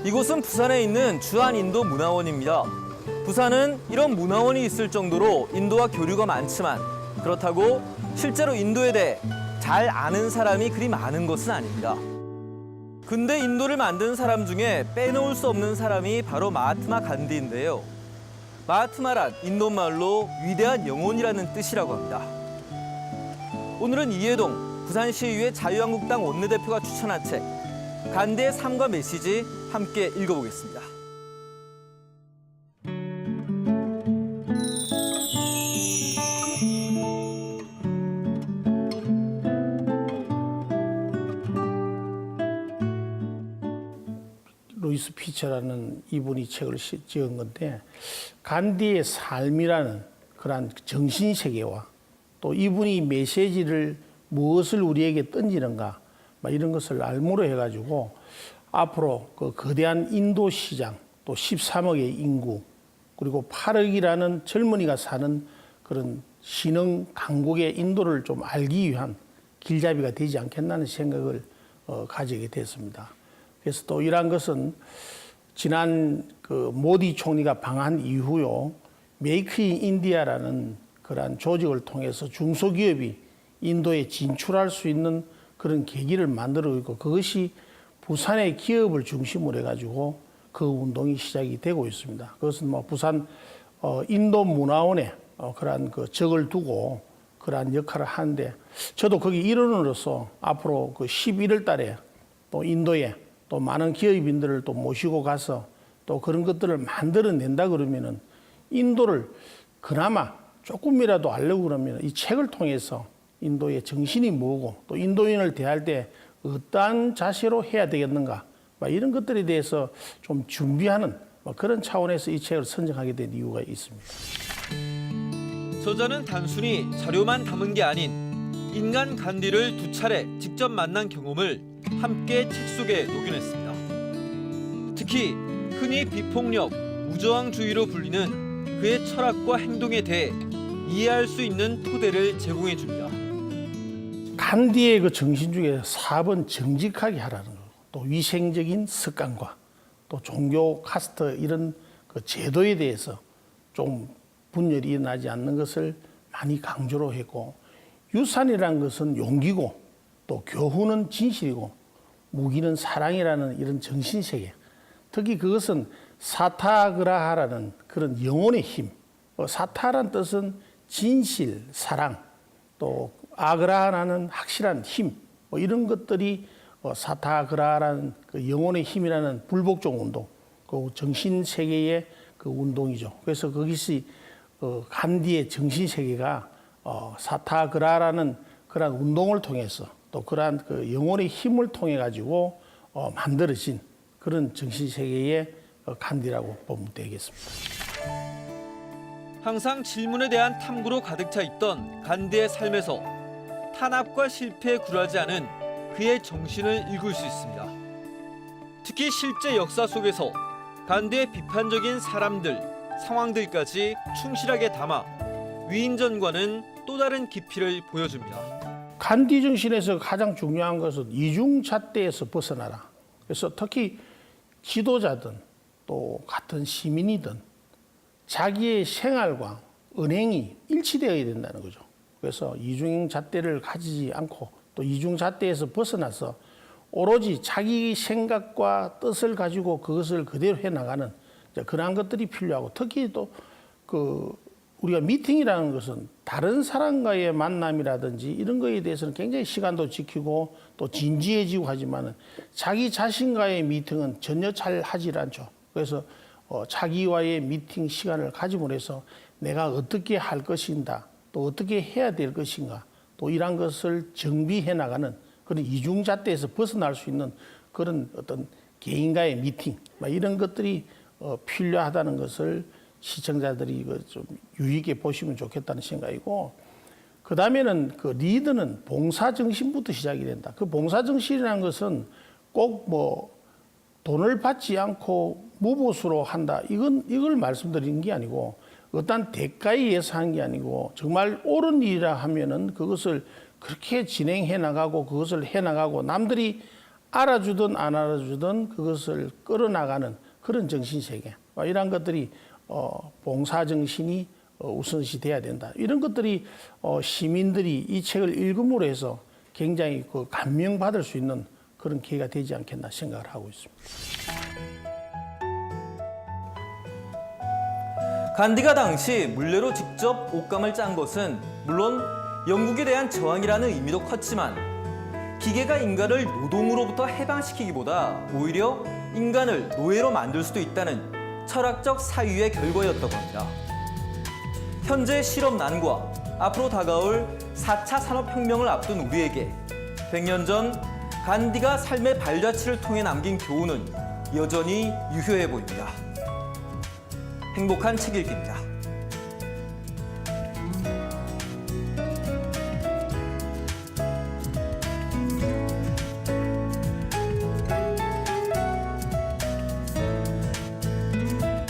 이곳은 부산에 있는 주한인도문화원입니다. 부산은 이런 문화원이 있을 정도로 인도와 교류가 많지만 그렇다고 실제로 인도에 대해 잘 아는 사람이 그리 많은 것은 아닙니다. 근대 인도를 만든 사람 중에 빼놓을 수 없는 사람이 바로 마하트마 간디인데요. 마하트마란 인도말로 위대한 영혼이라는 뜻이라고 합니다. 오늘은 이해동 부산시의회 자유한국당 원내대표가 추천한 책 간디의 삶과 메시지 함께 읽어보겠습니다. 루이스 피처라는 이분이 책을 지은 건데 간디의 삶이라는 그러한 정신세계와 또 이분이 메시지를 무엇을 우리에게 던지는가 이런 것을 알무로 해가지고 앞으로 그 거대한 인도 시장 또 13억의 인구 그리고 8억이라는 젊은이가 사는 그런 신흥 강국의 인도를 좀 알기 위한 길잡이가 되지 않겠나는 생각을 가지게 됐습니다. 그래서 또 이러한 것은 지난 그 모디 총리가 방한 이후요 메이크 인 인디아라는 그러한 조직을 통해서 중소기업이 인도에 진출할 수 있는 그런 계기를 만들어 있고 그것이 부산의 기업을 중심으로 해가지고 그 운동이 시작이 되고 있습니다. 그것은 뭐 부산 인도문화원에 그러한 그 적을 두고 그러한 역할을 하는데 저도 거기 일원으로서 앞으로 그 11월 달에 또 인도에 또 많은 기업인들을 또 모시고 가서 또 그런 것들을 만들어낸다 그러면은 인도를 그나마 조금이라도 알려고 그러면 이 책을 통해서 인도의 정신이 뭐고 또 인도인을 대할 때 어떠한 자세로 해야 되겠는가 이런 것들에 대해서 좀 준비하는 그런 차원에서 이 책을 선정하게 된 이유가 있습니다. 저자는 단순히 자료만 담은 게 아닌 인간 간디를 두 차례 직접 만난 경험을 함께 책 속에 녹여냈습니다. 특히 흔히 비폭력, 무저항주의로 불리는 그의 철학과 행동에 대해 이해할 수 있는 토대를 제공해 줍니다. 간디의 그 정신 중에 4번 정직하게 하라는 거, 또 위생적인 습관과 또 종교 카스트 이런 그 제도에 대해서 좀 분열이 일어나지 않는 것을 많이 강조로 했고 유산이라는 것은 용기고 또 교훈은 진실이고 무기는 사랑이라는 이런 정신세계 특히 그것은 사타그라하라는 그런 영혼의 힘 사타라는 뜻은 진실, 사랑 또 아그라하라는 확실한 힘 이런 것들이 사타그라라는 그 영혼의 힘이라는 불복종 운동 그 정신세계의 그 운동이죠. 그래서 그것이 간디의 정신세계가 사타그라라는 그런 운동을 통해서 또 그러한 그 영혼의 힘을 통해 가지고 만들어진 그런 정신세계의 간디라고 보면 되겠습니다. 항상 질문에 대한 탐구로 가득 차 있던 간디의 삶에서 탄압과 실패에 굴하지 않은 그의 정신을 읽을 수 있습니다. 특히 실제 역사 속에서 간디의 비판적인 사람들, 상황들까지 충실하게 담아 위인전과는 또 다른 깊이를 보여줍니다. 간디 정신에서 가장 중요한 것은 이중잣대에서 벗어나라. 그래서 특히 지도자든 또 같은 시민이든 자기의 생활과 은행이 일치되어야 된다는 거죠. 그래서 이중잣대를 가지지 않고 또 이중잣대에서 벗어나서 오로지 자기 생각과 뜻을 가지고 그것을 그대로 해나가는 그러한 것들이 필요하고 특히 또 우리가 미팅이라는 것은 다른 사람과의 만남이라든지 이런 거에 대해서는 굉장히 시간도 지키고 또 진지해지고 하지만은 자기 자신과의 미팅은 전혀 잘 하질 않죠. 그래서 자기와의 미팅 시간을 가짐으로 해서 내가 어떻게 할 것인가 또 어떻게 해야 될 것인가 또 이런 것을 정비해 나가는 그런 이중잣대에서 벗어날 수 있는 그런 어떤 개인과의 미팅 이런 것들이 필요하다는 것을 시청자들이 좀 유의 있게 보시면 좋겠다는 생각이고 그다음에는 그 리더는 봉사정신부터 시작이 된다. 그 봉사정신이라는 것은 꼭 돈을 받지 않고 무보수로 한다. 이걸 말씀드리는 게 아니고 어떤 대가에 의해서 하는 게 아니고 정말 옳은 일이라 하면은 그것을 그렇게 진행해 나가고 그것을 해 나가고 남들이 알아주든 안 알아주든 그것을 끌어나가는 그런 정신세계, 이런 것들이 봉사정신이 우선시 돼야 된다. 이런 것들이 시민들이 이 책을 읽음으로 해서 굉장히 그 감명받을 수 있는 그런 기회가 되지 않겠나 생각을 하고 있습니다. 간디가 당시 물레로 직접 옷감을 짠 것은 물론 영국에 대한 저항이라는 의미도 컸지만 기계가 인간을 노동으로부터 해방시키기보다 오히려 인간을 노예로 만들 수도 있다는 철학적 사유의 결과였다고 합니다. 현재 실업난과 앞으로 다가올 4차 산업혁명을 앞둔 우리에게 100년 전 간디가 삶의 발자취를 통해 남긴 교훈은 여전히 유효해 보입니다. 행복한 책 읽기입니다.